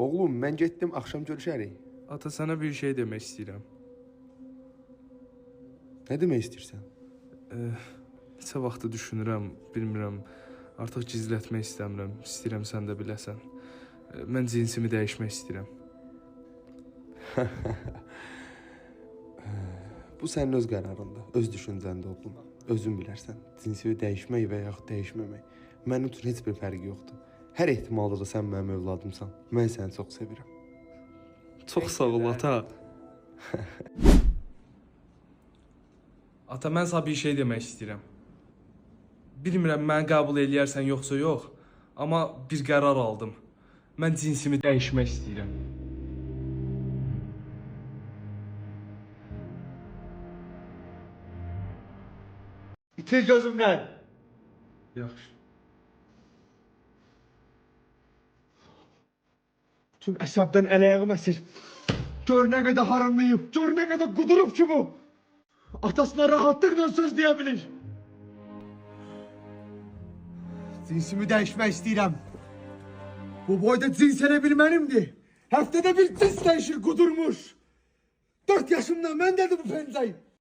Oğlum, mən getdim, axşam görüşərik. Ata, sənə bir şey demək istəyirəm. Nə demək istəyirsən? Neçə vaxtı düşünürəm, bilmirəm. Artıq gizlətmək istəmirəm. İstəyirəm sən də biləsən. Mən cinsimi dəyişmək istəyirəm. Bu sənin öz qərarındır, öz düşüncəndə oğlum. Özün bilərsən, cinsini dəyişmək və yaxud dəyişməmək. Mənim üçün heç bir fərqi yoxdur. Hər ehtimalda da sən mənim övladımsan. Mən səni çox sevirəm. Çox sağ ol, ata. Ata, mən sənə bir şey demək istəyirəm. Bilmirəm, məni qəbul eləyərsən yoxsa yox, amma bir qərar aldım. Mən cinsimi dəyişmək istəyirəm. İtir gözümdən. Yaxşı. Tüm əsəbdən əl-ayağım əsir. Gör nə qədər haramlayıb, gör nə qədər qudurub ki bu. Atasına rahatlıqla söz deyə bilir. Cinsimi dəyişmək istəyirəm. Bu boyda cins elə bir mənimdir. Həftədə bir cins dəyişir qudurmuş. 4 yaşımdan mən dedi bu pencəyi.